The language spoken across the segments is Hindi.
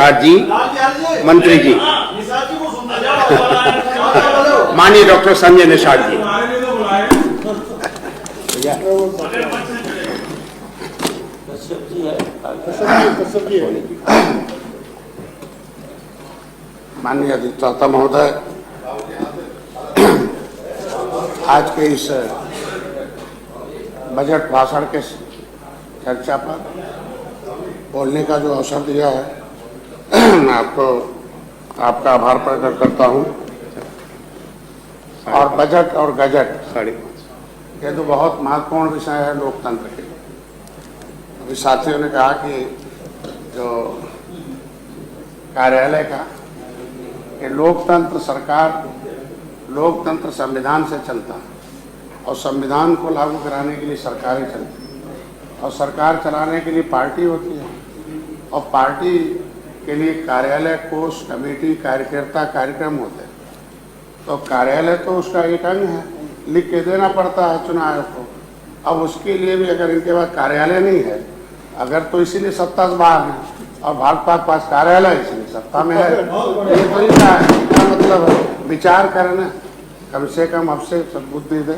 निषाद जी, मंत्री जी, माननीय डॉक्टर संजय निषाद जी। माननीय अधिष्ठाता महोदय, आज के इस बजट भाषण के चर्चा पर बोलने का जो अवसर दिया है, मैं आपका आभार प्रकट करता हूं। और बजट और गजट ये तो बहुत महत्वपूर्ण विषय है लोकतंत्र के। अभी साथियों ने कहा कि जो कार्यालय का ये लोकतंत्र, सरकार लोकतंत्र संविधान से चलता है और संविधान को लागू कराने के लिए सरकारें चलती है और सरकार चलाने के लिए पार्टी होती है और पार्टी के लिए कार्यालय, कोष, कमेटी, कार्यकर्ता, कार्यक्रम होते हैं। तो कार्यालय तो उसका एक अंग है, लिख के देना पड़ता है चुनाव आयोग को। अब उसके लिए भी अगर इनके पास कार्यालय नहीं है, अगर तो इसीलिए सत्ता से बाहर है और भाजपा के पास कार्यालय इसलिए सत्ता में है, ये तो इनका मतलब है। विचार करना कम से कम आपसे सद्बुद्धि दे,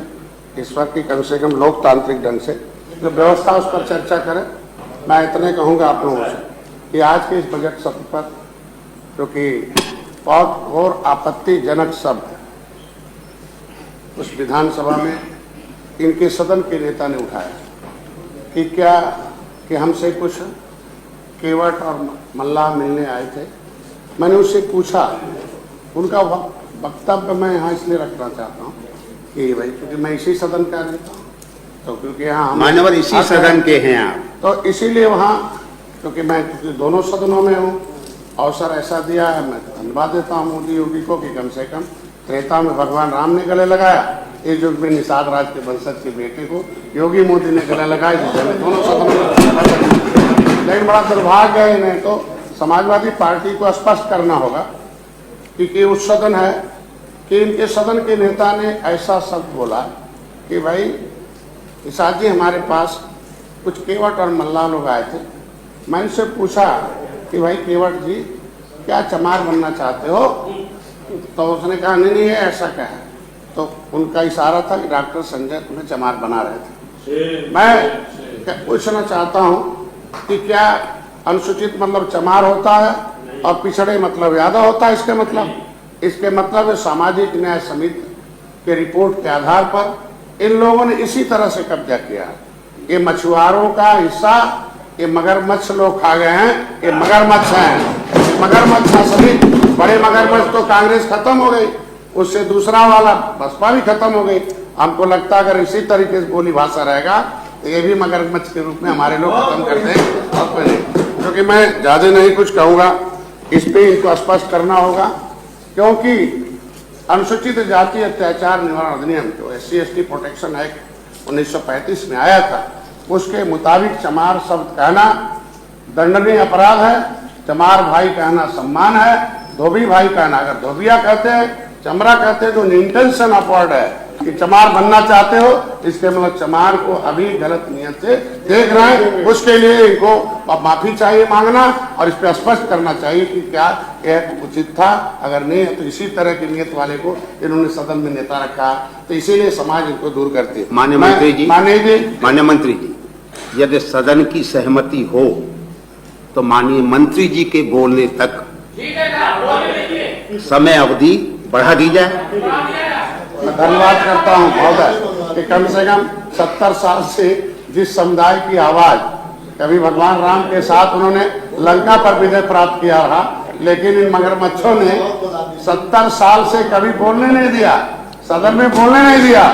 ईश्वर की कम से कम लोकतांत्रिक ढंग से जो व्यवस्था उस पर चर्चा करें। मैं इतने कहूँगा आप लोगों से कि आज के इस बजट सत्र पर, क्योंकि बहुत और आपत्तिजनक शब्द उस विधानसभा में इनके सदन के नेता ने उठाया कि क्या कि हमसे कुछ केवट और मल्लाह मिलने आए थे। मैंने उससे पूछा, उनका वक्तव्य मैं यहाँ इसलिए रखना चाहता हूँ कि भाई क्योंकि मैं इसी सदन का रहता हूँ, तो क्योंकि यहाँ मान्यवर इसी सदन के हैं आप, तो इसीलिए वहाँ क्योंकि मैं दोनों सदनों में हूँ, अवसर ऐसा दिया है, मैं धन्यवाद देता हूँ मोदी योगी को कि कम से कम त्रेता में भगवान राम ने गले लगाया, इस युग में निषाद राज के वंशज के बेटे को योगी मोदी ने गले लगाया, जिससे दोनों सदनों में। लेकिन बड़ा दुर्भाग्य है, इन्हें तो समाजवादी पार्टी को स्पष्ट करना होगा कि उस सदन है कि इनके सदन के नेता ने ऐसा शब्द बोला कि भाई निषाद जी हमारे पास कुछ केवट और मल्लाह लोग आए थे। मैंने उनसे पूछा कि भाई केवट जी क्या चमार बनना चाहते हो? तो उसने कहा नहीं ऐसा क्या है। तो उनका इशारा था कि डॉक्टर संजय उन्हें चमार बना रहे थे। मैं पूछना चाहता हूँ कि क्या अनुसूचित मतलब चमार होता है और पिछड़े मतलब यादव होता है? इसके मतलब सामाजिक न्याय समिति के रिपोर्ट के आधार पर इन लोगों ने इसी तरह से कब्जा किया। ये मछुआरों का हिस्सा, ये मगरमच्छ लोग खा गए हैं, ये मगरमच्छ हैं, मगरमच्छ सभी बड़े मगरमच्छ तो कांग्रेस खत्म हो गई, उससे दूसरा वाला बसपा भी खत्म हो गई। हमको लगता है अगर इसी तरीके से बोली भाषा रहेगा तो ये भी मगरमच्छ के रूप में हमारे लोग खत्म कर दें। क्योंकि मैं ज्यादा नहीं कुछ कहूँगा, इस पे इनको स्पष्ट करना होगा, क्योंकि अनुसूचित जाति अत्याचार निवारण अधिनियम जो SC/ST प्रोटेक्शन एक्ट 1935 में आया था, उसके मुताबिक चमार शब्द कहना दंडनीय अपराध है। चमार भाई कहना सम्मान है, धोबी भाई कहना, अगर धोबिया कहते हैं, चमरा कहते हैं, तो इंटेंशन अपवर्ड है कि चमार बनना चाहते हो, इसके मतलब चमार को अभी गलत नियत से देख रहे हैं। उसके लिए इनको माफी चाहिए मांगना और इस पर स्पष्ट करना चाहिए कि क्या यह उचित था। अगर नहीं है तो इसी तरह की नियत वाले को इन्होंने सदन में नेता रखा, तो इसीलिए समाज इनको दूर करती है। माननीय मंत्री जी, यदि सदन की सहमति हो तो माननीय मंत्री जी के बोलने तक समय अवधि बढ़ा दी जाए। मैं धन्यवाद करता हूं महोदय कि कम से कम 70 साल से जिस समुदाय की आवाज, कभी भगवान राम के साथ उन्होंने लंका पर विजय प्राप्त किया रहा, लेकिन इन मगरमच्छों ने 70 साल से कभी बोलने नहीं दिया, सदन में बोलने नहीं दिया।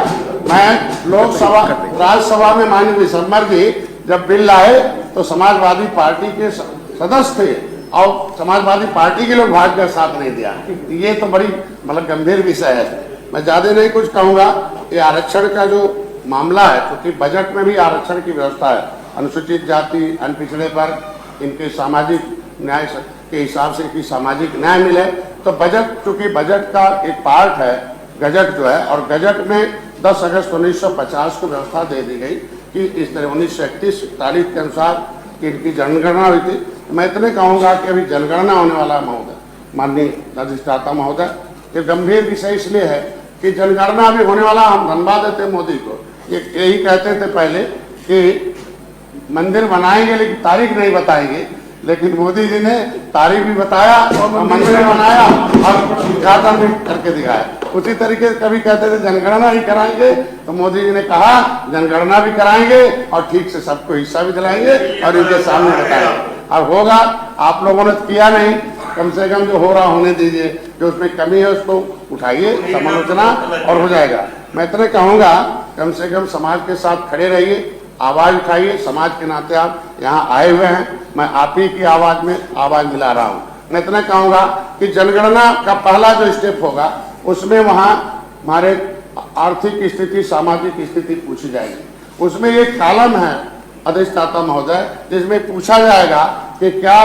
मैं लोकसभा राज्यसभा में माननीय विश्वम्भर जी जब बिल लाए तो समाजवादी पार्टी के सदस्य थे और समाजवादी पार्टी के लोग भाजपा का साथ नहीं दिया। ये तो बड़ी मतलब गंभीर विषय है। मैं ज्यादा नहीं कुछ कहूँगा। ये आरक्षण का जो मामला है, क्योंकि बजट में भी आरक्षण की व्यवस्था है, अनुसूचित जाति अनपिछड़े पर इनके सामाजिक न्याय के हिसाब से कि सामाजिक न्याय मिले, तो बजट चूंकि बजट का एक पार्ट है गजट जो है, और गजट में 10 अगस्त 1950 को व्यवस्था दे दी गई कि इस तरह 1931 तारीख के अनुसार इनकी जनगणना हुई थी मैं इतने कहूंगा कि अभी जनगणना होने वाला है महोदय, माननीय अधिष्ठाता महोदय, ये गंभीर विषय इसलिए है कि जनगणना अभी होने वाला, हम धन्यवाद देते मोदी को। यही कहते थे पहले कि मंदिर बनाएंगे लेकिन तारीख नहीं बताएंगे, लेकिन मोदी जी ने तारीख भी बताया और मंदिर बनाया और उद्घाटन भी करके दिखाया। उसी तरीके से कभी कहते थे जनगणना ही कराएंगे, तो मोदी जी ने कहा जनगणना भी कराएंगे और ठीक से सबको हिस्सा भी दिलाएंगे और इनके सामने बताएंगे। और होगा, आप लोगों ने किया नहीं, कम से कम जो हो रहा होने दीजिए, जो उसमें कमी है उसको उठाइए, समालोचना और हो जाएगा। मैं इतने कहूँगा, कम से कम समाज के साथ खड़े रहिए, आवाज उठाइए। समाज के नाते आप यहाँ आए हुए हैं, मैं आप ही की आवाज में आवाज मिला रहा हूँ। मैं इतना कहूँगा कि जनगणना का पहला जो स्टेप होगा उसमें वहाँ हमारे आर्थिक स्थिति, सामाजिक स्थिति पूछी जाएगी। उसमें एक कॉलम है अधिष्ठाता महोदय, जिसमें पूछा जाएगा कि क्या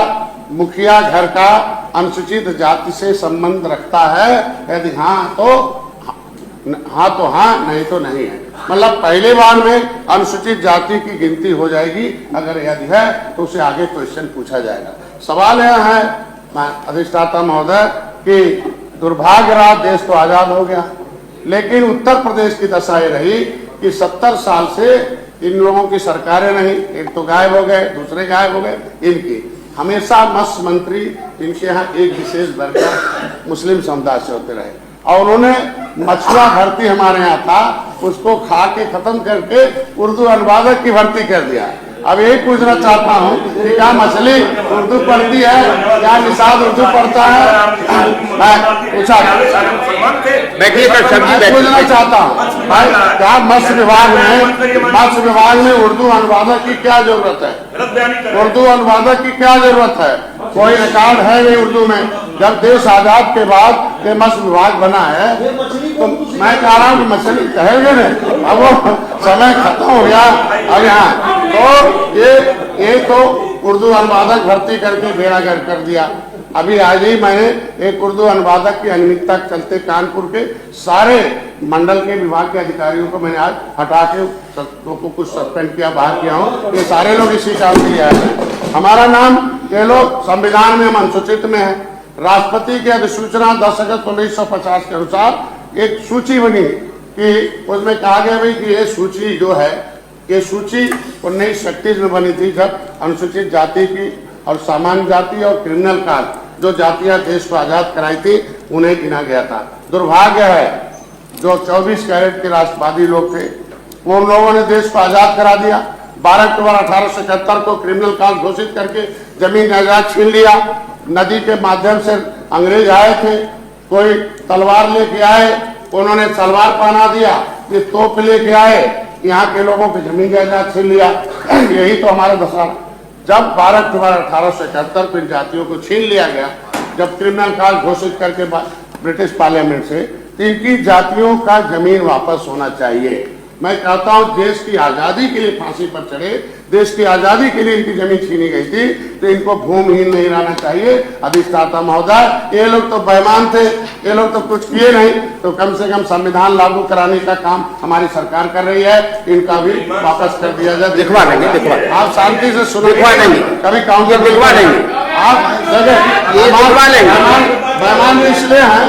मुखिया घर का अनुसूचित जाति से संबंध रखता है, यदि हाँ तो हाँ, नहीं तो नहीं है। मतलब पहले बार में अनुसूचित जाति की गिनती हो जाएगी, अगर यदि है तो उसे आगे क्वेश्चन पूछा जाएगा। सवाल यह है अधिष्ठाता महोदय कि दुर्भाग्य रहा, देश तो आजाद हो गया, लेकिन उत्तर प्रदेश की दशा ये रही कि 70 साल से इन लोगों की सरकारें नहीं, एक तो गायब हो गए, दूसरे गायब हो गए। इनकी हमेशा मत्स्य मंत्री इनके यहाँ एक विशेष वर्ग का मुस्लिम समुदाय से होते रहे, और उन्होंने मछुआ भर्ती हमारे यहाँ था, उसको खा के खत्म करके उर्दू अनुवादक की भर्ती कर दिया। अब यही पूछना चाहता हूँ कि क्या मछली उर्दू पढ़ती है, क्या निषाद उर्दू पढ़ता है? मैं पूछा पूछना चाहता हूँ भाई, क्या मत्स्य विभाग में उर्दू अनुवादक की क्या जरूरत है? उर्दू अनुवादक की क्या जरूरत है? कोई रिकॉर्ड है नहीं उर्दू में। जब देश आजाद के बाद ये मत्स्य विभाग बना है, तो मैं कह रहा हूँ कि मछली कहेंगे नहीं, अब वो समय खत्म हो गया। अब यहाँ तो ये तो उर्दू अनुवादक भर्ती करके बेड़ा गर्क कर दिया। अभी आज ही मैंने एक उर्दू अनुवादक की अनियमितता के चलते कानपुर के सारे मंडल के विभाग के अधिकारियों को मैंने आज हटा के को कुछ सस्पेंड किया, बाहर किया हूँ। ये सारे लोग इसी काम के लिए आए हैं। हमारा नाम ये लोग संविधान में अनुसूचित में है। राष्ट्रपति की अधिसूचना 10 अगस्त 1950 के अनुसार एक सूची बनी कि उसमें कहा गया भाई कि ये सूची जो है, ये सूची 1936 में बनी थी, जब अनुसूचित जाति की और सामान्य जाति और क्रिमिनल काल जो जातियां देश को आजाद कराई थी उन्हें गिना गया था। दुर्भाग्य है जो 24 कैरेट के राष्ट्रवादी लोग थे, उन लोगों ने देश को आजाद करा दिया। 12 अक्टूबर 1871 को क्रिमिनल काल घोषित करके जमीन जायदाद छीन लिया। नदी के माध्यम से अंग्रेज आए थे, कोई तलवार लेके आए, उन्होंने तलवार पहना दिया, ये तोप लेके आए, यहाँ के लोगों की जमीन जायदाद छीन लिया। यही तो हमारा दशा। जब 12 अक्टूबर 1871 को इन जातियों को छीन लिया गया, जब क्रिमिनल काल घोषित करके ब्रिटिश पार्लियामेंट से, तो इनकी जातियों का जमीन वापस होना चाहिए। मैं कहता हूं देश की आजादी के लिए फांसी पर चढ़े, देश की आजादी के लिए इनकी जमीन छीनी गई थी, तो इनको भूमिहीन नहीं रहना चाहिए। अधिष्ठाता महोदय, ये लोग तो बेईमान थे, ये लोग तो कुछ किए नहीं, तो कम से कम संविधान लागू कराने का काम हमारी सरकार कर रही है, इनका भी वापस कर दिया जाए। दिखवा देंगे, आप शांति से सुनो, दिखवा देंगे, कभी काउंटर दिखवा देंगे, आप बेईमान इसलिए हैं,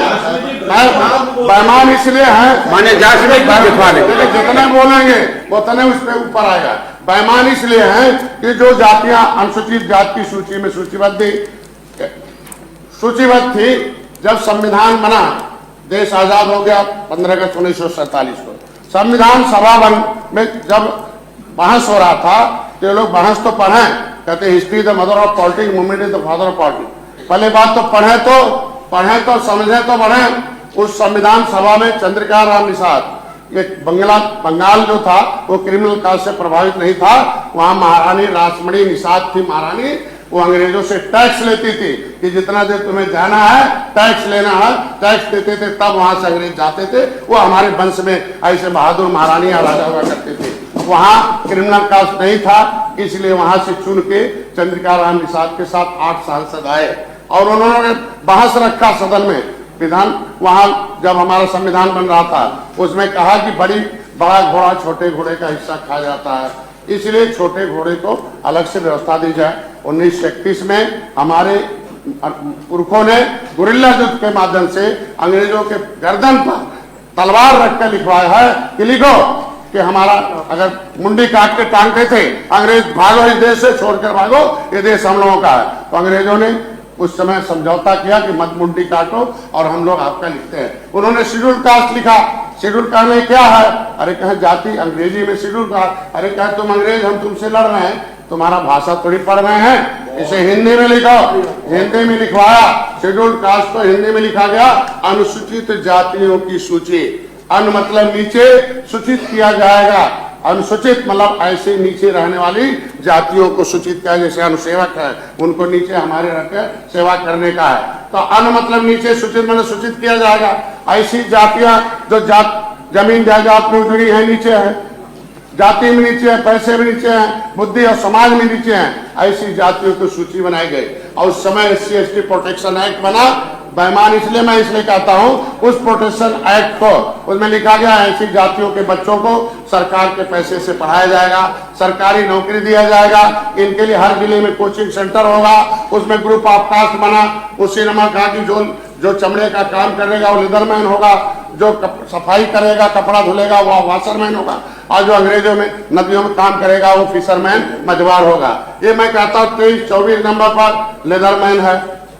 बेईमान इसलिए हैं, माने जांच में दिखवा देंगे, जितने बोलेंगे उतने उस पर ऊपर आएगा। बेईमान इसलिए हैं कि जो जातियां अनुसूचित जाति की सूची में सूचीबद्ध थी, जब संविधान बना, देश आजाद हो गया 15 अगस्त 1947 को, संविधान सभा में जब बहस हो रहा था, तो लोग बहस तो पढ़े, कहते history the mother of politics, movement is the father of politics. पहले बात तो पढ़े तो समझे तो बढ़े। उस संविधान सभा में चंद्रिका राम निषाद, ये बंगाल जो था वो क्रिमिनल काल से प्रभावित नहीं था, वहां महारानी रासमणी निषाद थी महारानी, वो अंग्रेजों से टैक्स लेती थी कि जितना देर तुम्हें जाना है टैक्स लेना है, टैक्स देते थे, तब वहां से अंग्रेज जाते थे। वो हमारे वंश में ऐसे बहादुर महारानी राजा हुआ करते थे, वहां क्रिमिनल काल नहीं था, इसलिए वहां से चुन के चंद्रिका राम निषाद के साथ 8 सांसद आए और उन्होंने बहस रखा सदन में। विधान वहां जब हमारा संविधान बन रहा था, उसमें कहा कि बड़ा घोड़ा छोटे घोड़े का हिस्सा खा जाता है, इसलिए छोटे घोड़े को अलग से व्यवस्था दी जाए। 1931 में हमारे पुरखों ने गुरिल्ला युद्ध के माध्यम से अंग्रेजों के गर्दन पर तलवार रखकर लिखवाया है कि लिखो कि हमारा अगर मुंडी काट के टांगते थे अंग्रेज, भागो इस देश से, छोड़कर भागो, ये देश हम लोगों का है। तो अंग्रेजों ने उस समय समझौता किया कि मत मुंडी काटो और हम लोग आपका लिखते हैं। उन्होंने शेड्यूल कास्ट लिखा। शेड्यूल कास्ट में क्या है? अरे कहे जाति, अंग्रेजी में शेड्यूल कास्ट। अरे कहे तुम अंग्रेज, हम तुमसे लड़ रहे हैं, तुम्हारा भाषा थोड़ी पढ़ रहे हैं, इसे हिंदी में लिखो। हिंदी में लिखवाया। शेड्यूल कास्ट तो हिंदी में लिखा गया अनुसूचित जातियों की सूची। अन मतलब नीचे, सूचित किया जाएगा। अनुसूचित मतलब ऐसे नीचे रहने वाली जातियों को सूचित किया, जैसे अनुसेवक है उनको नीचे हमारे रखकर सेवा करने का है। तो अन मतलब नीचे, सूचित मतलब सूचित किया जाएगा। ऐसी जातियां जो जमीन जायदाद में जुड़ी है, नीचे है, जाति में नीचे है, पैसे में नीचे है, बुद्धि और समाज में नीचे है, ऐसी जातियों की सूची बनाई गई। और उस समय SC/ST प्रोटेक्शन एक्ट बना। बेईमान इसलिए मैं कहता हूं, उस प्रोटेक्शन एक्ट को उसमें लिखा गया ऐसी जातियों के बच्चों को सरकार के पैसे से पढ़ाया जाएगा, सरकारी नौकरी दिया जाएगा, इनके लिए हर जिले में कोचिंग सेंटर होगा। उसमें ग्रुप ऑफ कास्ट बना। उसी ने कहा कि जो चमड़े का काम करेगा वो लेदरमैन होगा, जो सफाई करेगा, कपड़ा धुलेगा वो वाशरमैन होगा, और जो अंग्रेजों में नदियों में काम करेगा वो फिशरमैन, मझवार होगा। ये मैं कहता हूँ 23-24 नंबर पर लेदरमैन है,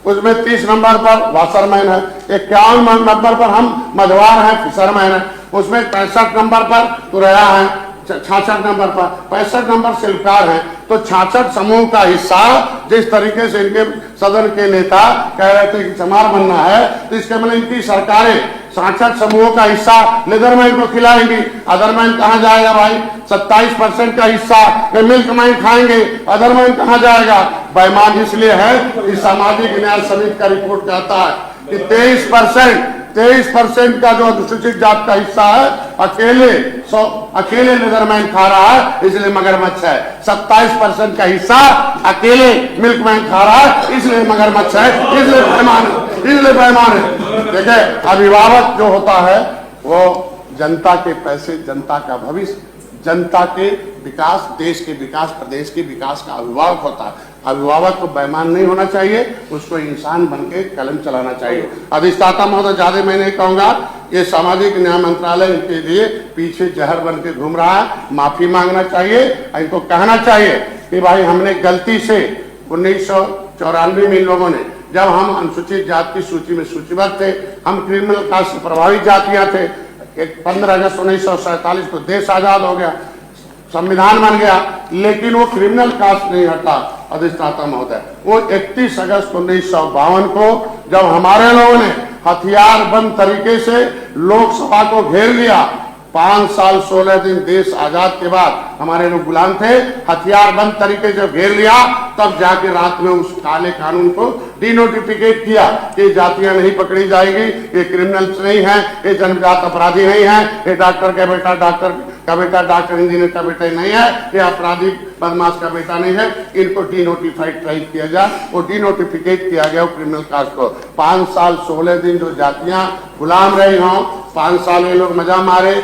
उसमें 30 नंबर पर वाशरमैन है, 51 नंबर पर हम मझवार हैं, फिशरमैन है, उसमें 65 नंबर पर तुरैया है, 66 नंबर पर, 65 नंबर शिल्पकार है। तो 66 समूह का हिस्सा जिस तरीके से इनके सदन के नेता कह रहे थे कि चमार बनना है, तो इसके मतलब इनकी सरकारें 66 समूहों का हिस्सा लेदरमैन को खिलाएंगी। अदरमैन कहाँ जाएगा भाई? 27% का हिस्सा मिल्क मैन खाएंगे, अदरमैन कहाँ जाएगा? बेईमान इसलिए है कि सामाजिक न्याय समिति का रिपोर्ट कहता है कि 23% का जो अनुसूचित जात का हिस्सा है अकेले लेदरमैन खा रहा है, इसलिए मगरमच्छ है। 27% का हिस्सा अकेले मिल्कमैन खा रहा है, इसलिए मगरमच्छ है, इसलिए बेईमान है। देखिए, अभिभावक जो होता है वो जनता के पैसे, जनता का भविष्य, जनता के विकास, देश के विकास, प्रदेश के विकास का अभिभावक होता है। अभिभावक को बेईमान नहीं होना चाहिए, उसको इंसान बनके कलम चलाना चाहिए। अधिष्ठाता महोदय, ज्यादा मैं नहीं कहूंगा, ये सामाजिक न्याय मंत्रालय के लिए पीछे जहर बन के घूम रहा है। माफी मांगना चाहिए, इनको कहना चाहिए कि भाई हमने गलती से 1994 में इन लोगों ने, जब हम अनुसूचित जाति की सूची में सूचीबद्ध थे, हम क्रिमिनल कास्ट से प्रभावित जातियां थे। 15 अगस्त 1947 को देश आजाद हो गया, संविधान बन गया, लेकिन वो क्रिमिनल कास्ट नहीं हटा अधिष्ठाता महोदय। वो 31 अगस्त 1952 को जब हमारे लोगों ने हथियार बंद तरीके से लोकसभा को घेर लिया, 5 साल 16 दिन देश आजाद के बाद हमारे लोग गुलाम थे, हथियार बंद तरीके से घेर लिया, तब जाके रात में उस काले कानून को डिनोटिफिकेट किया कि जातियां नहीं पकड़ी जाएगी, ये क्रिमिनल्स नहीं है, ये जन्मजात अपराधी नहीं है, ये डॉक्टर का बेटा डॉक्टर का बेटा, डॉक्टर इंजीनियर का बेटा नहीं है, ये अपराधी बदमाश का बेटा नहीं है, इनको डिनोटिफाइड किया जाए। वो डिनोटिफिकेट किया गया क्रिमिनल कास्ट को। 5 साल 16 दिन जो जातियां गुलाम रही हों, 5 साल ये लोग मजा मारे।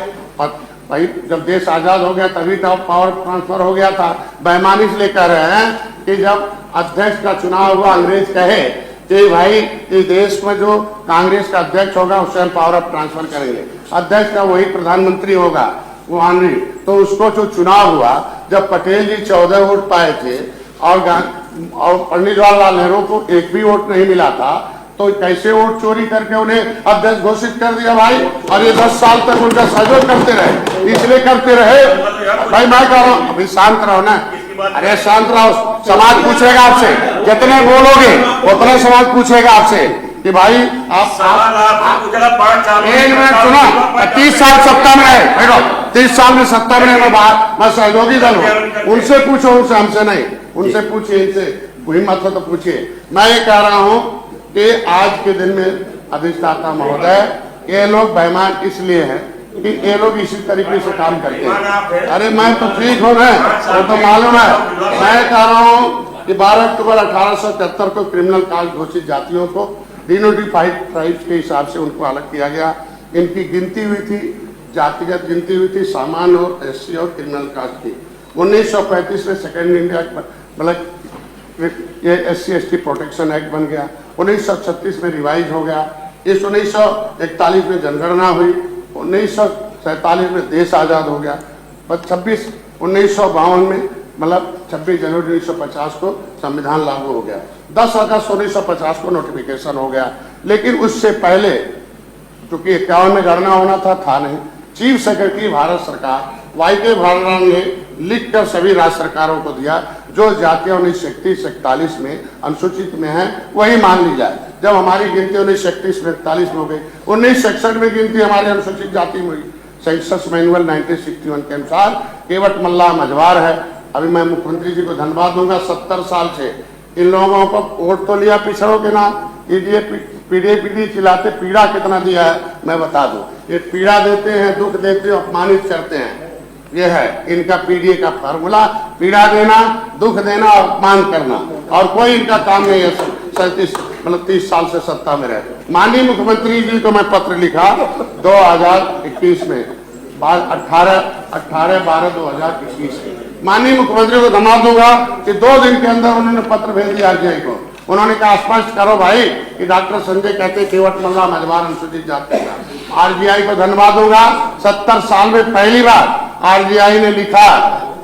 भाई जब देश आजाद हो गया तभी तो पावर ट्रांसफर हो गया था। बेईमानी इसलिए कह रहे हैं कि जब अध्यक्ष का चुनाव हुआ, अंग्रेज कहे कि भाई इस देश में जो कांग्रेस का अध्यक्ष होगा उससे हम पावर ऑफ ट्रांसफर करेंगे, अध्यक्ष का वही प्रधानमंत्री होगा, वो आनरी। तो उसको जो चुनाव हुआ, जब पटेल जी 14 वोट पाए थे और पंडित जवाहरलाल नेहरू को एक भी वोट नहीं मिला था, तो कैसे वोट चोरी करके उन्हें अध्यक्ष घोषित कर दिया भाई? और ये 10 साल तक उनका सहयोग करते रहे, इसलिए करते रहे। भाई मैं कह रहा हूँ, अभी शांत रहो ना, अरे शांत रहो, समाज पूछेगा आपसे, जितने बोलोगे उतना समाज पूछेगा आपसे कि भाई आप 30 साल सत्ता में है, बैठो, 30 साल में सत्ता में मैं सहयोगी दल हूँ, उनसे पूछो, उनसे हमसे नहीं, उनसे पूछिए, इनसे हिम्मत हो तो पूछिए। मैं ये कह रहा हूँ कि आज के दिन में अधिष्ठाता महोदय, ये लोग बेईमान इसलिए हैं कि ये लोग इसी तरीके से काम करते हैं। अरे मैं तो ठीक हूँ ना, वो तो मालूम है। मैं कह रहा हूँ कि 12 अक्टूबर 1873 को क्रिमिनल कास्ट घोषित जातियों को डिनोटिफाइड ट्राइब्स के हिसाब से उनको अलग किया गया। इनकी गिनती हुई थी, जातिगत गिनती हुई थी, सामान्य और SC और क्रिमिनल कास्ट की। 1935 में सेकेंड इंडिया मतलब ये SC/ST प्रोटेक्शन एक्ट बन गया। 1936 में रिवाइज हो गया। इस 1941 में जनगणना हुई। 1947 में देश आजाद हो गया। 1952 में मतलब 26 जनवरी 1950 को संविधान लागू हो गया। 10 अगस्त 1950 को नोटिफिकेशन हो गया। लेकिन उससे पहले क्योंकि 51 में गणना होना था नहीं, चीफ सेक्रेटरी भारत सरकार YK भार्गव ने लिखकर सभी राज्य सरकारों को दिया जो जातियां 1931-41 में अनुसूचित में है वही मान ली जाए। जब हमारी गिनती 1931 में 41 में हो गई, 1961 में गिनती हमारी अनुसूचित जाति में हुई। सेंसस मैनुअल 1961 के अनुसार केवट मल्ला मझवार है। अभी मैं मुख्यमंत्री जी को धन्यवाद दूंगा, 70 साल से इन लोगों को वोट तो लिया पिछड़ों के नाम, ये पीढ़ी चिल्लाते पीड़ा कितना दिया है मैं बता दूं। ये पीड़ा देते हैं, दुख देते हैं, अपमानित करते हैं। ये है इनका पीडीए का फार्मूला, पीड़ा देना, दुख देना और अपमान करना, और कोई इनका काम नहीं है। 30 साल से सत्ता में रहे। माननीय मुख्यमंत्री जी को मैं पत्र लिखा 2021 में 18/12/2021 में। माननीय मुख्यमंत्री को धन्यवाद दूंगा कि 2 दिन के अंदर उन्होंने पत्र भेज दिया RGI को। उन्होंने कहा स्पष्ट करो भाई कि डॉक्टर संजय कहते केवट मल्ला मझवार अनुसूचित जाति का। RGI को धन्यवाद दूंगा, 70 साल में पहली बार RGI ने लिखा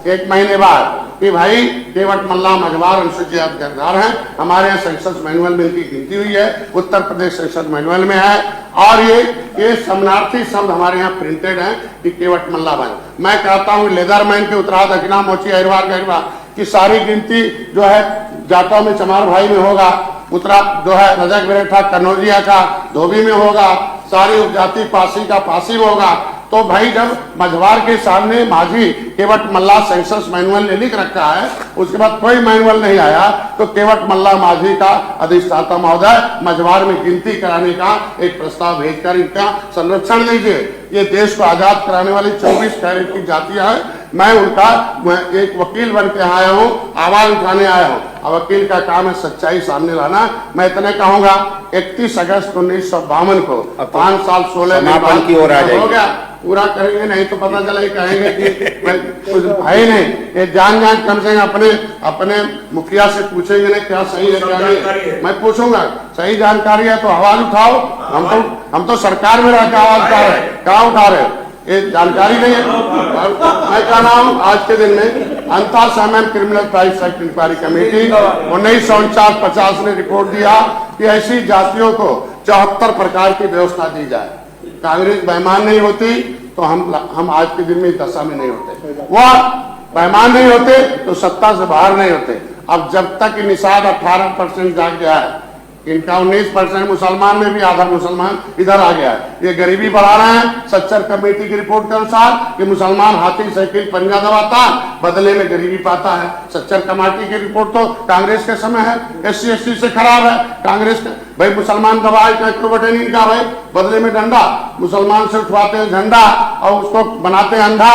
1 महीने बाद कि भाई केवट मल्ला मझवार अनुसूचित जातिदार हैं। हमारे यहाँ सेंसस मैनुअल में इनकी गिनती हुई है, उत्तर प्रदेश सेंसस मैनुअल में है, और ये समानार्थी शब्द हमारे यहाँ प्रिंटेड है कि केवट मल्ला बन। मैं कहता हूँ लेदरमैन के उत्तराध दक्षिणा मोची अहिरवार गहिरवार की सारी गिनती जो है जाटों में चमार भाई में होगा, उत्तरा जो है रजक बिरेठा कन्नौजिया का धोबी में होगा, सारी उपजाति पासी का पासी में होगा। तो भाई जब मझवार के सामने माझी केवट मल्ला सेंसस मैनुअल ने लिख रखा है, उसके बाद कोई मैनुअल नहीं आया, तो केवट मल्ला माझी का अधिष्ठाता महोदय मझवार में गिनती कराने का एक प्रस्ताव भेजकर इनका संरक्षण दीजिए। ये देश को आजाद कराने वाली 24 कैरेट की जातियां हैं। मैं एक वकील बन के आया हूँ, आवाज उठाने आया हूँ। अब वकील का काम है सच्चाई सामने लाना। मैं इतने कहूंगा 31 अगस्त 1952 को 5 साल 16 समापन की ओर आ हो गया, पूरा करेंगे, नहीं तो पता चला कहेंगे कि कुछ भाई नहीं। ये जान कम से अपने मुखिया से पूछेंगे नहीं क्या सही है क्या नहीं। मैं पूछूंगा सही जानकारी है तो आवाज उठाओ। हम तो सरकार में रहकर आवाज उठा रहे, कहाँ उठा रहे? ये जानकारी नहीं है। मैं कह रहा हूँ आज के दिन में अंतर criminal tribes act inquiry committee 1949-50 ने रिपोर्ट दिया कि ऐसी जातियों को 74 प्रकार की व्यवस्था दी जाए। कांग्रेस बेईमान नहीं होती तो हम आज के दिन में दशा में नहीं होते। वह बेईमान नहीं होते तो सत्ता से बाहर नहीं होते। अब जब तक निषाद 18% जाग गया है, इनका 19% मुसलमान में भी आधा मुसलमान इधर आ गया है। ये गरीबी बढ़ा रहे हैं। सच्चर कमेटी की रिपोर्ट के अनुसार कि मुसलमान हाथी साइकिल पंजा दबाता बदले में गरीबी पाता है। सच्चर कमेटी की रिपोर्ट तो कांग्रेस के समय है, SC/ST से खराब है। कांग्रेस का भाई मुसलमान दबाए का भाई बदले में डंडा, मुसलमान से उठवाते हैं झंडा और उसको बनाते हैं अंधा,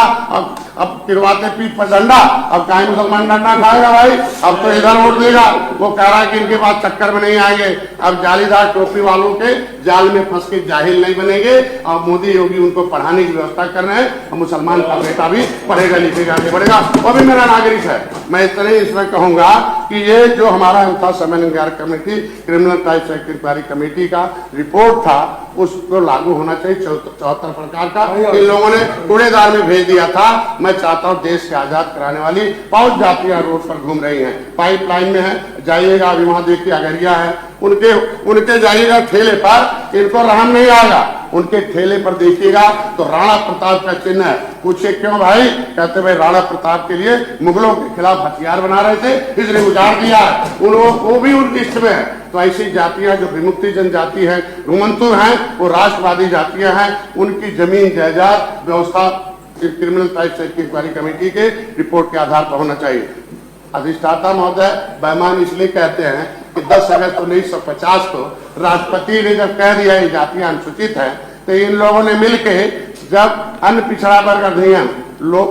अब गिरवाते पीठ पर डंडा। अब कहीं मुसलमान डंडा खाएगा भाई? अब तो इधर वोट देगा। वो कह रहा है कि इनके पास चक्कर में नहीं आएंगे। अब जालीदार टोपी वालों के जाल में फंस के जाहिल नहीं बनेंगे। और मोदी योगी उनको पढ़ाने की व्यवस्था कर रहे हैं और मुसलमान का बेटा भी पढ़ेगा लिखेगा आगे बढ़ेगा, वो भी मेरा नागरिक है। मैं इतना ही इसमें कहूंगा कि ये जो हमारा था समय committee criminal tribes act inquiry committee का रिपोर्ट था उसको लागू होना चाहिए 74 प्रकार का। इन लोगों ने कूड़ेदार में भेज दिया था। मैं चाहता हूँ देश के आजाद कराने वाली 5 जातियां रोड पर घूम रही हैं, पाइपलाइन में है, जाइएगा अभी वहां देखिए अगरिया है, उनके जाइएगा ठेले पर, इनको रहम नहीं आएगा। उनके ठेले पर देखिएगा तो राणा प्रताप का चिन्ह है। पूछे क्यों भाई? कहते भाई राणा प्रताप के लिए मुगलों के खिलाफ हथियार बना रहे थे इसलिए उजाड़ दिया। वो भी उन लिस्ट में है। तो ऐसी जातियां जो विमुक्ति जनजाति है, घुमंतु हैं, वो राष्ट्रवादी जातियां हैं, उनकी जमीन जायदाद व्यवस्था criminal tribes act inquiry committee के रिपोर्ट के आधार पर होना चाहिए। अधिष्ठाता महोदय बेईमान इसलिए कहते हैं कि 10 अगस्त 1950 को राष्ट्रपति ने जब कह दिया ये जातियां अनुसूचित है, तो इन लोगों ने मिलके जब अन्य पिछड़ा वर्ग अधिनियम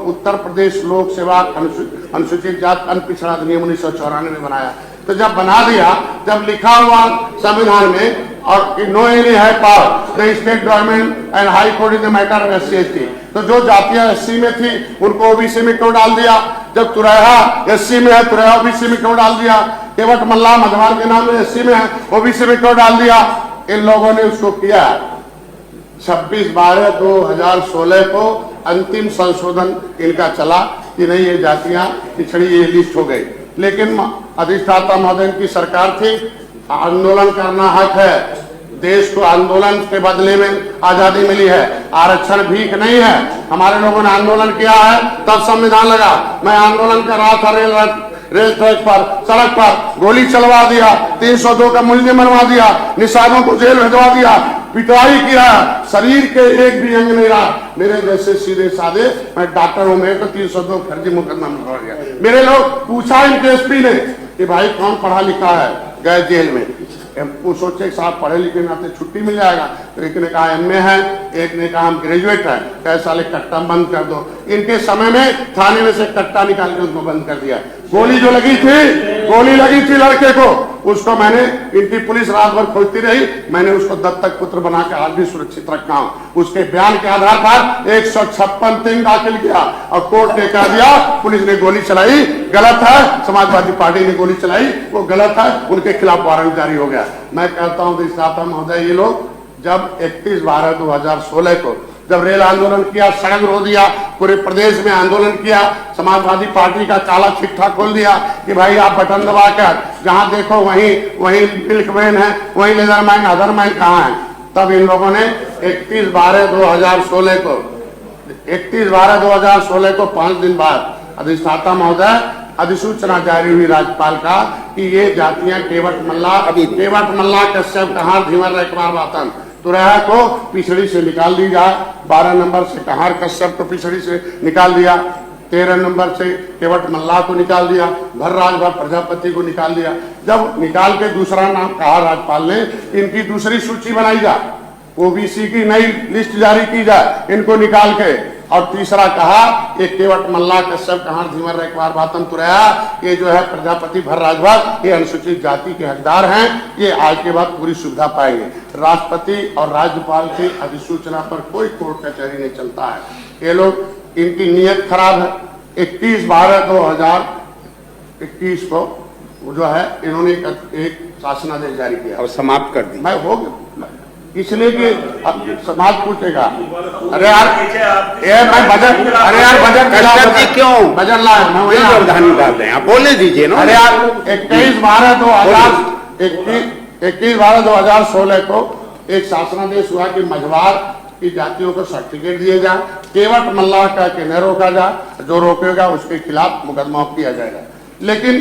उत्तर प्रदेश लोक सेवा अनुसूचित जाति अन्य पिछड़ा अधिनियम 1994 में बनाया। तो जब बना दिया, जब लिखा हुआ संविधान में और नो एनी है power the state government and high court in the matter of SC/ST, तो जो जातियां एससी में थी उनको ओबीसी में क्यों डाल दिया? जब तुरैया एससी में है, तुरैया ओबीसी में क्यों डाल दिया? केवट मल्ला मझवार के नाम में एससी में है, ओबीसी में क्यों डाल दिया? इन लोगों ने उसको किया। 26/12/2016 को अंतिम संशोधन इनका चला कि नहीं ये जातियां पिछड़ी, ये लिस्ट हो गई। लेकिन अधिष्ठाता महोदय की सरकार थी, आंदोलन करना हक है, देश को आंदोलन के बदले में आजादी मिली है, आरक्षण भीख नहीं है। हमारे लोगों ने आंदोलन किया है तब संविधान लगा। मैं आंदोलन कर रहा था रेल ट्रैक पर, सड़क पर गोली चलवा दिया, 302 का मूल्य मनवा दिया, निशानों को जेल भिजवा दिया, पिटाई किया, शरीर के एक भी अंग नहीं रहा। मेरे जैसे सीधे साधे, मैं डॉक्टर हूं, मेरे को 302 फर्जी मुकदमा मिलवा गया। मेरे लोग पूछा इनके एसपी ने कि भाई कौन पढ़ा लिखा है, गए जेल में। वो सोचे साहब पढ़े लिखे नाते छुट्टी मिल जाएगा, तो एक ने कहा एमए है, एक ने कहा हम ग्रेजुएट है, कैसे साले कट्टा बंद कर दो। इनके समय में थाने में से कट्टा निकाल के उसको बंद कर दिया। गोली जो लगी थी लड़के को, उसको मैंने, इनकी पुलिस रात भर खोजती रही, मैंने उसको दत्तक पुत्र बना के आज भी सुरक्षित रखा हूं। उसके बयान के आधार पर 156 दाखिल किया और कोर्ट ने कह दिया पुलिस ने गोली चलाई, गलत है, समाजवादी पार्टी ने गोली चलाई, वो गलत है, उनके खिलाफ वारंट जारी हो गया। मैं कहता हूं अधिष्ठाता महोदय, ये लोग जब 31/12/2016 को जब रेल आंदोलन किया, सड़क रो दिया, पूरे प्रदेश में आंदोलन किया, समाजवादी पार्टी का काला चिट्ठा खोल दिया कि भाई आप बटन दबाकर जहां देखो वहीं मिल्कमैन है, वहीं लेदरमैन, अदरमैन कहाँ है। तब इन लोगों ने 31/12/2016 को 5 दिन बाद अधिष्ठाता महोदय अधिसूचना जारी हुई राज्यपाल का कि ये जातियां केवट मल्ला कश्यप कहार धीवर रखवार वातन तुरैया को पिछड़ी से निकाल दी जाए। 12 नंबर से कहार कश्यप को पिछड़ी से निकाल दिया, 13 नंबर से केवट मल्ला को निकाल दिया, भर्राज प्रजापति को निकाल दिया। जब निकाल के दूसरा नाम कहा राज्यपाल ने, इनकी दूसरी सूची बनाई जाए, ओबीसी की नई लिस्ट जारी की जाए इनको निकाल के, और तीसरा कहा ये केवट मल्ला कश्यप कहार धीवर रखवार वातन तुरैया, ये जो है प्रजापति भर्राज, ये अनुसूचित जाति के हकदार हैं, ये आज के बाद पूरी सुविधा पाएंगे। राष्ट्रपति और राज्यपाल की अधिसूचना पर कोई कोर्ट कचहरी नहीं चलता है। ये लोग, इनकी नीयत खराब है। 31/12/2021 को जो है इन्होंने एक शासनादेश जारी किया और समाप्त कर दी। मैं हो गया इसलिए कि अब समाज पूछेगा, अरे यार मैं बजट, अरे यार बजट क्यों बजट लाए, मैं वही प्रावधान डाल रहे हैं, आप बोलने दीजिए ना। अरे यार 21/12/2016 को एक शासनादेश हुआ कि मझवार की जातियों को सर्टिफिकेट दिए जाए, केवट मल्ला का के न रोका जाए, जो रोकेगा उसके खिलाफ मुकदमा किया जाएगा। लेकिन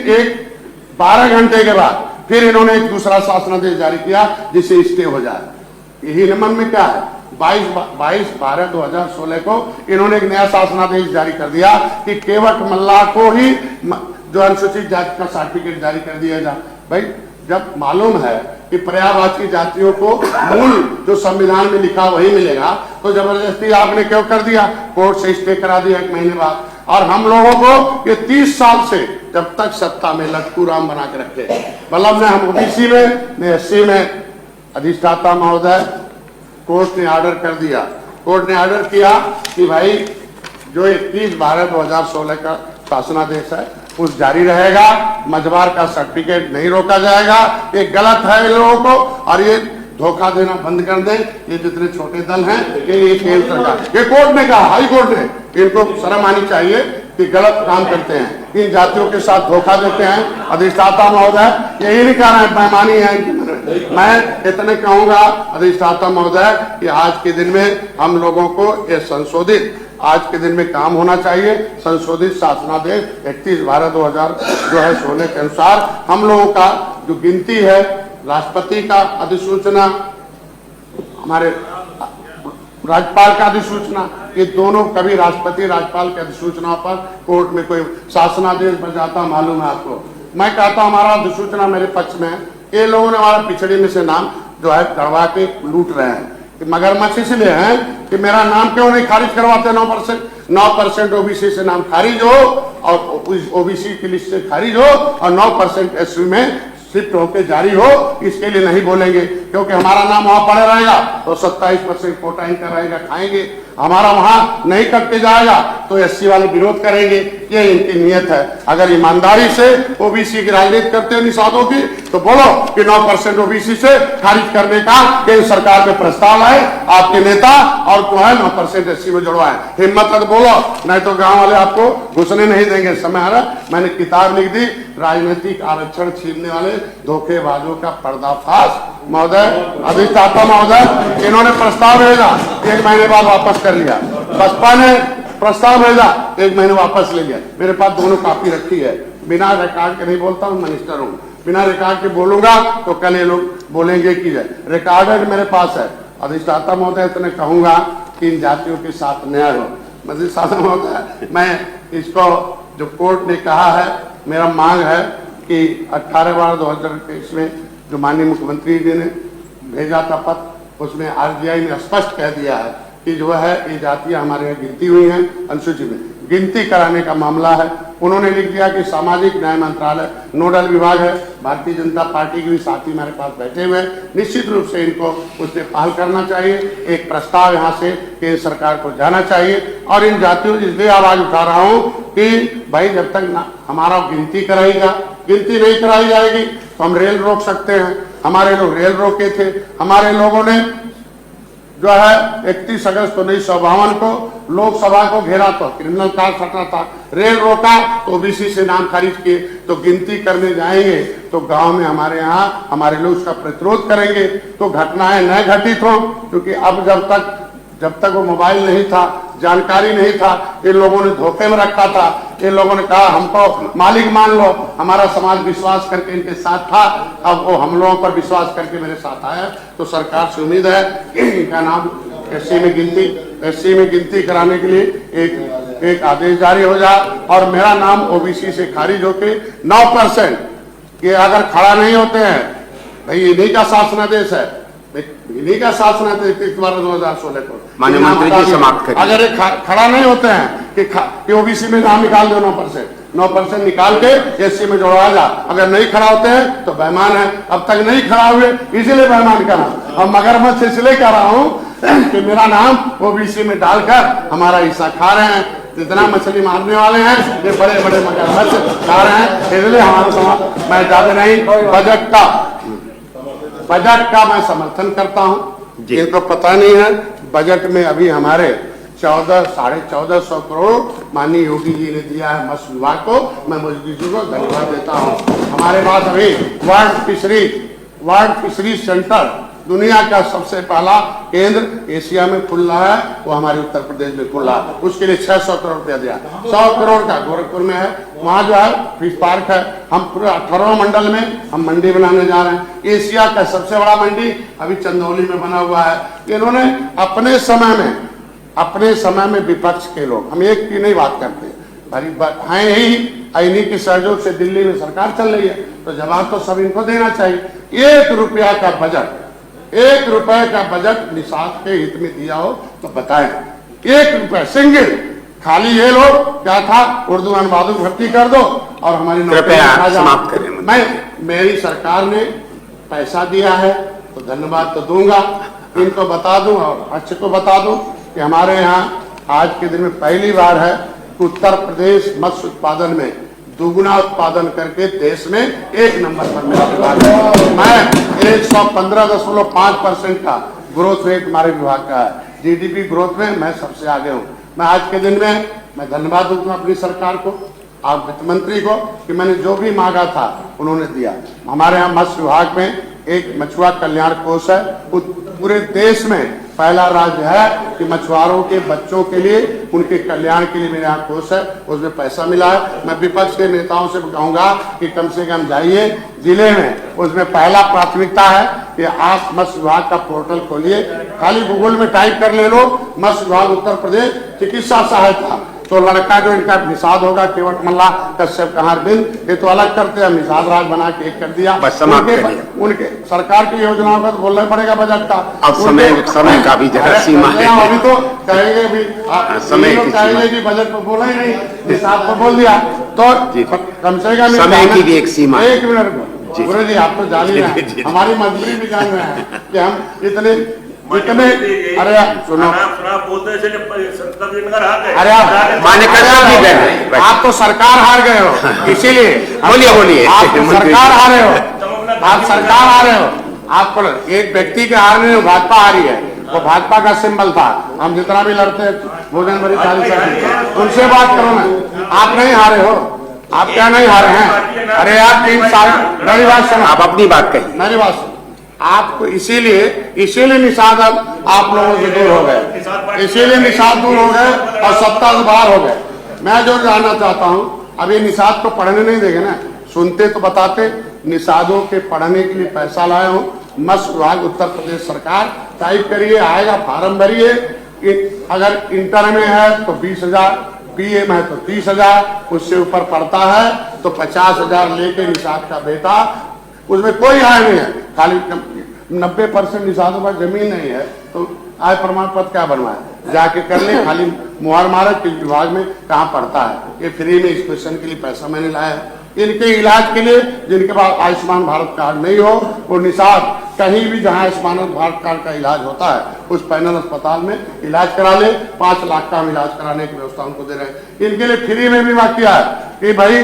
12 घंटे के बाद फिर इन्होंने एक दूसरा शासनादेश जारी किया जिससे स्टे हो जाए। यही नियम में क्या है, 22/12/2016 को इन्होंने एक नया शासनादेश जारी कर दिया कि केवट मल्ला को ही जो अनुसूचित जाति का सर्टिफिकेट जारी कर दिया जाए। भाई जब मालूम है कि पर्यायवाची जातियों को मूल जो संविधान में लिखा वही मिलेगा, तो जबरदस्ती आपने क्यों कर दिया? कोर्ट से स्टे करा दिया 1 महीने बाद। और हम लोगों को ये 30 साल से जब तक सत्ता में लटकू राम बना के रखे, मतलब न हम ओबीसी में न एससी में। अधिष्ठाता महोदय, कोर्ट ने ऑर्डर कर दिया, कोर्ट ने ऑर्डर किया कि भाई जो 31/12/2016 का शासनादेश है उस जारी रहेगा, मझवार का सर्टिफिकेट नहीं रोका जाएगा। ये गलत है इन लोगों को, और ये धोखा देना बंद कर दें। ये जितने छोटे दल हैं, ये केंद्र सरकार, ये कोर्ट ने कहा, हाई कोर्ट ने, इनको शर्म आनी चाहिए कि गलत काम करते हैं, इन जातियों के साथ धोखा देते हैं। अधिष्ठाता महोदय यही नहीं कह रहे हैं, बेईमानी है इनकी। मैं इतने कहूंगा अधिष्ठाता महोदय कि आज के दिन में हम लोगों को ये संशोधित, आज के दिन में काम होना चाहिए। संशोधित शासनादेश 31/12/2016 के अनुसार हम लोगों का जो गिनती है, राष्ट्रपति का अधिसूचना, हमारे राज्यपाल का अधिसूचना, ये दोनों, कभी राष्ट्रपति राज्यपाल की अधिसूचना पर कोर्ट में कोई शासनादेश बन जाता मालूम है आपको। मैं कहता हूं हमारा अधिसूचना मेरे पक्ष में है। ये लोगों ने हमारा पिछड़ी में से नाम जो है गड़वा के लूट रहे हैं। मगरमच्छ इसलिए है कि मेरा नाम क्यों नहीं खारिज करवाते? 9% ओबीसी से नाम खारिज हो, और ओबीसी की लिस्ट से खारिज हो, और 9% एससी में शिफ्ट होकर जारी हो, इसके लिए नहीं बोलेंगे, क्योंकि हमारा नाम वहां पड़े रहेगा तो 27% कोटा इनका रहेगा, खाएंगे। हमारा वहां नहीं कटके जाएगा तो एससी वाले विरोध करेंगे। ये इनकी नियत है। अगर ईमानदारी से ओबीसी की राजनीति करते हैं निषादों की, तो बोलो कि 9% ओबीसी से खारिज करने का केंद्र सरकार में प्रस्ताव है, आपके नेता और जो है 9% एससी में जुड़वाए। हिम्मत है तो बोलो, नहीं तो गांव वाले आपको घुसने नहीं देंगे। समय आ रहा, मैंने किताब लिख दी, राजनीतिक आरक्षण छीनने वाले धोखेबाजों का पर्दाफाश। महोदय, अधिष्ठाता महोदय, इन्होंने प्रस्ताव भेजा, 1 महीने बाद वापस कर लिया। बसपा ने प्रस्ताव भेजा, 1 महीने वापस ले लिया। मेरे पास दोनों कॉपी रखी है, बिना रिकॉर्ड के नहीं बोलता हूँ, मिनिस्टर हूँ। बिना रिकॉर्ड के बोलूंगा तो कल ये लोग बोलेंगे कि रिकॉर्ड मेरे पास है। अधिष्ठाता महोदय, इतने कहूंगा कि इन जातियों के साथ न्याय हो। अधिष्ठाता महोदय, मैं इसको जो कोर्ट ने कहा है, मेरा मांग है कि 18/12/2023 में जो माननीय मुख्यमंत्री जी ने भेजा था पत्र, उसमें आरजीआई ने स्पष्ट कह दिया है कि जो है ये जातियां हमारे यहाँ गिनती हुई हैं, अनुसूची में गिनती कराने का मामला है। उन्होंने लिख दिया कि सामाजिक न्याय मंत्रालय नोडल विभाग है। भारतीय जनता पार्टी के भी साथी हमारे पास बैठे हुए हैं, निश्चित रूप से इनको उससे पहल करना चाहिए। एक प्रस्ताव यहाँ से केंद्र सरकार को जाना चाहिए। और इन जातियों की इसलिए आवाज उठा रहा हूँ कि भाई जब तक ना हमारा गिनती कराएगा, गिनती नहीं कराई जाएगी तो हम रेल रोक सकते हैं। हमारे लोग रेल रोके थे, हमारे लोगों ने जो है 31 अगस्त 1952 को लोकसभा को घेरा तो क्रिमिनल कार्ड फटा था, रेल रोका तो ओबीसी से नाम खारिज किए। तो गिनती करने जाएंगे तो गांव में हमारे यहाँ हमारे लोग उसका प्रतिरोध करेंगे तो घटनाएं न घटित हो। क्योंकि अब जब तक वो मोबाइल नहीं था, जानकारी नहीं था, इन लोगों ने धोखे में रखा था। इन लोगों ने कहा हमको मालिक मान लो, हमारा समाज विश्वास करके इनके साथ था, अब वो हम लोगों पर विश्वास करके मेरे साथ आया। तो सरकार से उम्मीद है कि इनका नाम एससी में गिनती कराने के लिए एक आदेश जारी हो जाए और मेरा नाम ओबीसी से खारिज होके 9% ये अगर खड़ा नहीं होते हैं, भाई इन्हीं का शासनादेश है, इन्हीं का शासन है 2016 को। माननीय मंत्री जी समाप्त करें। अगर ये खड़ा नहीं होते हैं कि ओबीसी में नाम निकाल दो 9% निकाल के एससी में जोड़वा जा, अगर नहीं खड़ा होते हैं तो बेईमान है। अब तक नहीं खड़ा हुए इसीलिए बेईमान का नाम। अब मगरमच्छ से इसलिए कह रहा हूँ कि मेरा नाम ओबीसी में डालकर हमारा हिस्सा खा रहे हैं। जितना मछली मारने वाले हैं ये बड़े बड़े मगरमच्छ खा रहे हैं। इसलिए हमारा समाज, मैं ज्यादा नहीं, बजट का मैं समर्थन करता हूं। इनको पता नहीं है बजट में अभी हमारे 14,500 करोड़ माननीय योगी जी ने दिया है मत्स्य विभाग को। मैं मोदी जी को धन्यवाद देता हूं। हमारे पास अभी वर्ल्ड फिशरी सेंटर, दुनिया का सबसे पहला केंद्र एशिया में खुल रहा है, वो हमारे उत्तर प्रदेश में खुल रहा है। उसके लिए 600 करोड़ रुपया दिया। 100 करोड़ का गोरखपुर में है, वहाँ जो है फिश पार्क है। हम पूरे 18 मंडल में हम मंडी बनाने जा रहे हैं। एशिया का सबसे बड़ा मंडी अभी चंदौली में बना हुआ है। इन्होंने अपने समय में विपक्ष के लोग, हम एक की नहीं बात करते हैं ही, इन्हीं के सहयोग से दिल्ली में सरकार चल रही है, तो जवाब तो सब इनको देना चाहिए। 1 रुपया का बजट, 1 रुपए का बजट निषाद के हित में दिया हो तो बताएं। 1 रुपए सिंगल, खाली ये लोग क्या था, उर्दू अनुवादक भर्ती कर दो और हमारी कृपया समाप्त करें। मेरी सरकार ने पैसा दिया है तो धन्यवाद तो दूंगा, इनको बता दूं और अच्छे को बता दूं कि हमारे यहाँ आज के दिन में पहली बार है कि उत्तर प्रदेश मत्स्य उत्पादन में दुगुना उत्पादन करके देश में 1 नंबर पर मेरा विभाग है। मैं 115.5% का ग्रोथ रेट हमारे विभाग का है। जीडीपी ग्रोथ में मैं सबसे आगे हूँ। मैं आज के दिन में मैं धन्यवाद दूंगा अपनी सरकार को और वित्त मंत्री को कि मैंने जो भी मांगा था उन्होंने दिया। हमारे यहाँ मत्स्य विभाग में एक मछुआ कल्याण कोष है, पूरे देश में पहला राज्य है कि मछुआरों के बच्चों के लिए, उनके कल्याण के लिए मेरे यहाँ कोष है, उसमें पैसा मिला है। मैं विपक्ष के नेताओं से कहूंगा कि कम से कम जाइए जिले में, उसमें पहला प्राथमिकता है कि आप मत्स्य विभाग का पोर्टल खोलिए, खाली गूगल में टाइप कर ले लो मत्स्य विभाग उत्तर प्रदेश चिकित्सा सहायता, तो लड़का जो इनका निषाद होगा केवट मल्ला कश्यप कहार बिंद, ये तो अलग करते हैं, निषाद राज बना के एक कर दिया। उनके सरकार की योजनाओं का तो बोलना पड़ेगा बजट का। अब समय का भी जगह सीमा है। अभी तो कहेंगे भी समय कहेंगे कि बजट को बोला ही नहीं, निषाद को बोल दिया, तो कम से कम समय की भी एक सीमा है। 1 मिनट गुरु जी आप तो जान ही रहे हैं, हमारी मजबूरी भी जान रहे हैं कि हम इतने अरे सुनो, अरे आप तो सरकार हार गए हो, इसीलिए बोलिए आप सरकार हारे हो, आप सरकार हारे हो। आपको एक व्यक्ति के हारने में भाजपा हारी है, वो भाजपा का सिंबल था। हम जितना भी लड़ते भोजन भरी थाली से उनसे बात करो ना, आप नहीं हारे हो, आप क्या नहीं हारे हैं? अरे यार 3 साल, मेरी बात सुनो, आप अपनी बात कही, मेरी बात सुनो। आपको इसीलिए निषाद अब आप लोगों से दूर हो गए, इसीलिए निषाद दूर हो गए और सत्ता से बाहर हो गए। मैं जो जानना चाहता हूँ, अब ये निषाद को पढ़ने नहीं देंगे ना, सुनते तो बताते। निषादों के पढ़ने के लिए पैसा लाया हूँ, मत्स्य विभाग उत्तर प्रदेश सरकार, टाइप करिए, आएगा, फार्म भरिए। अगर इंटर में है तो 20,000, बीए में है तो 30,000, उससे ऊपर पढ़ता है तो 50,000 लेके निषाद का बेटा, उसमें कोई आय नहीं है, खाली 90% निषादों पर जमीन नहीं है, तो आय प्रमाण पत्र क्या बनवाए, जाके कर ले, खाली मुहर मारे किस विभाग में कहाँ पढ़ता है। ये फ्री में इस क्वेश्चन के लिए पैसा मैंने लाया है। इनके इलाज के लिए जिनके पास आयुष्मान भारत कार्ड नहीं हो, वो निषाद कहीं भी जहां आयुष्मान भारत कार्ड का इलाज होता है उस पैनल अस्पताल में इलाज करा ले। 5 लाख का हम इलाज कराने की व्यवस्था उनको दे रहे हैं। इनके लिए फ्री में बीमा किया है कि भाई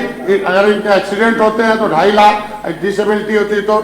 अगर इनके एक्सीडेंट होते हैं तो 2.5 लाख, डिसेबिलिटी होती है तो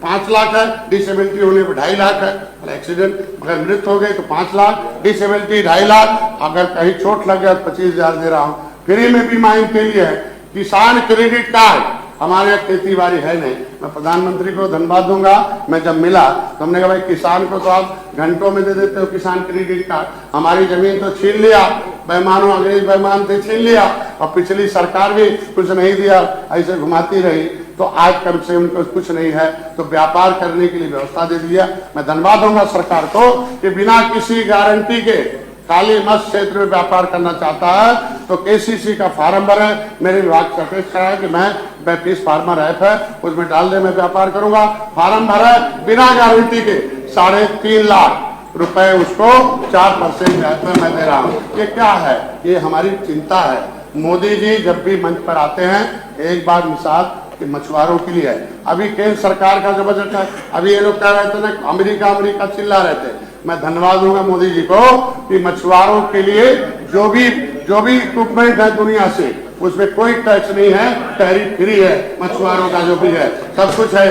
5 लाख है, डिसेबिलिटी होने पर 2.5 लाख है, एक्सीडेंट अगर मृत्यु हो गई तो 5 लाख, डिसेबिलिटी 2.5 लाख, अगर कहीं चोट लग गया तो 25,000 दे रहा हूँ। फ्री में बीमा इनके लिए है। किसान क्रेडिट कार्ड, हमारे यहाँ खेती बाड़ी है नहीं, मैं प्रधानमंत्री को धन्यवाद दूंगा। मैं जब मिला तो हमने कहा भाई किसान को तो आप घंटों में दे देते हो किसान क्रेडिट कार्ड, हमारी जमीन तो छीन लिया, बेईमानों अंग्रेज बेईमान से छीन लिया, और पिछली सरकार भी कुछ नहीं दिया, ऐसे घुमाती रही। तो आज कम से उनको कुछ नहीं है तो व्यापार करने के लिए व्यवस्था दे दिया। मैं धन्यवाद दूंगा सरकार को कि बिना किसी गारंटी के खाली मत्स्य क्षेत्र में व्यापार करना चाहता है तो केसीसी का फार्म भरे, मेरे विभाग सर्टिफिकेट कराया कि मैं फिश फार्मर ऐप है उसमें डाल दे, मैं व्यापार करूंगा। फार्म भरे बिना गारंटी के 3.5 लाख रुपए उसको 4% ब्याज पे मैं दे रहा हूँ। ये क्या है? ये हमारी चिंता है। मोदी जी जब भी मंच पर आते हैं एक बार मिसाल कि मछुआरों के लिए है। अभी केंद्र सरकार का जो बजट है, अभी ये लोग कह रहे थे ना अमेरिका चिल्ला रहे थे, मैं धन्यवाद दूंगा मोदी जी को कि मछुआरों के लिए जो भी इक्विपमेंट है दुनिया से उसमें कोई टैक्स नहीं है, टैरिफ फ्री है, मछुआरों का जो भी है सब कुछ है।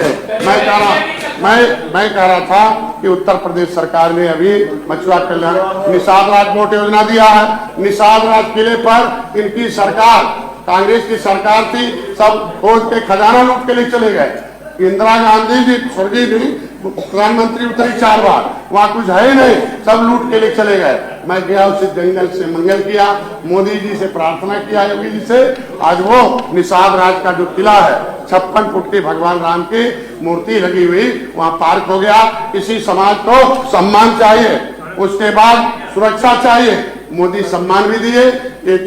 मैं कह रहा था कि उत्तर प्रदेश सरकार ने अभी मछुआ कल्याण निषाद राज बोट योजना दिया है। निषाद राज किले पर इनकी सरकार, कांग्रेस की सरकार थी, सब खोज के खजाना लूट के लिए चले गए। इंदिरा गांधी जी स्वर्गीय जी प्रधानमंत्री उतरी 4 बार, वहां कुछ है ही नहीं, सब लूट के लिए चले गए। मैं गया उसे जंगल से मंगल किया, मोदी जी से प्रार्थना किया, योगी जी से। आज वो निषाद राज का जो किला है 56 फुट की भगवान राम की मूर्ति लगी हुई वहां पार्क हो गया। इसी समाज को सम्मान चाहिए, उसके बाद सुरक्षा चाहिए। मोदी सम्मान भी दिए, एक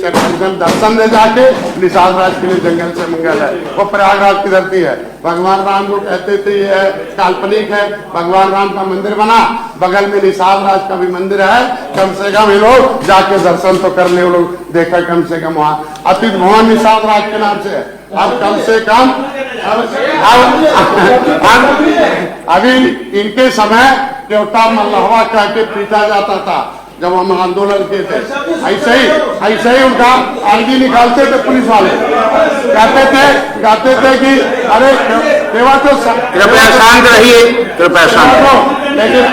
दर्शन दे जाके निषाद राज के लिए जंगल से मंगल है, वो प्रयागराज की धरती है। भगवान राम को कहते थे ये काल्पनिक है, भगवान राम का मंदिर बना, बगल में निषाद राज का भी मंदिर है। कम से कम ये लोग जाके दर्शन तो कर ले, वो लोग देखा कम से कम वहाँ अतीत भवन निषाद राज के नाम से है। अब कम से कम अभी इनके समय देवता मल्लहवा कह के पीटा जाता था जब हम आंदोलन किए थे। ऐसे ही उनका अर्जी निकालते थे पुलिस वाले, कहते थे कि अरे देवा तो कृपया शांत रहिए, कृपया शांत। लेकिन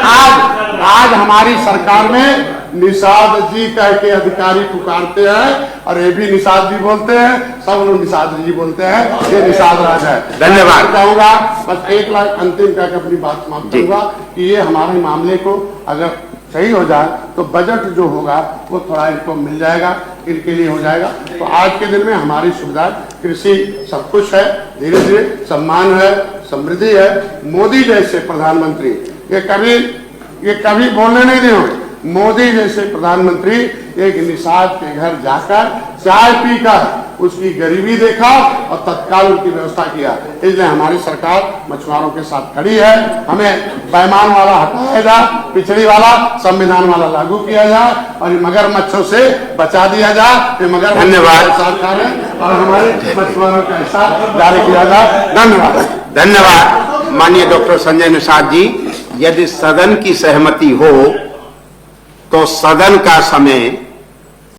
आज हमारी सरकार में निषाद जी कह के अधिकारी पुकारते हैं और ये भी निषाद जी बोलते हैं, सब लोग निषाद जी बोलते हैं, ये निषाद राज है। धन्यवाद। कहूंगा बस 1 लाख अंतिम कह के अपनी बात समाप्त करूंगा कि ये हमारे मामले को अगर सही हो जाए तो बजट जो होगा वो थोड़ा इनको मिल जाएगा, इनके लिए हो जाएगा। तो आज के दिन में हमारी सुविधा कृषि सब कुछ है, धीरे धीरे सम्मान है, समृद्धि है। मोदी जैसे प्रधानमंत्री ये कभी बोलने नहीं दिए। मोदी जैसे प्रधानमंत्री एक निषाद के घर जाकर चाय पीकर उसकी गरीबी देखा और तत्काल उनकी व्यवस्था किया। इसलिए हमारी सरकार मछुआरों के साथ खड़ी है। हमें बेईमान वाला हटाया जाए, पिछड़ी वाला संविधान वाला लागू किया जाए और मगरमच्छों से बचा दिया जाए। मगर धन्यवाद। साथ खा रहे हैं। और हमारे मछुआरों का हिसाब जारी किया जाए। धन्यवाद। धन्यवाद माननीय डॉक्टर संजय निषाद जी। यदि सदन की सहमति हो तो सदन का समय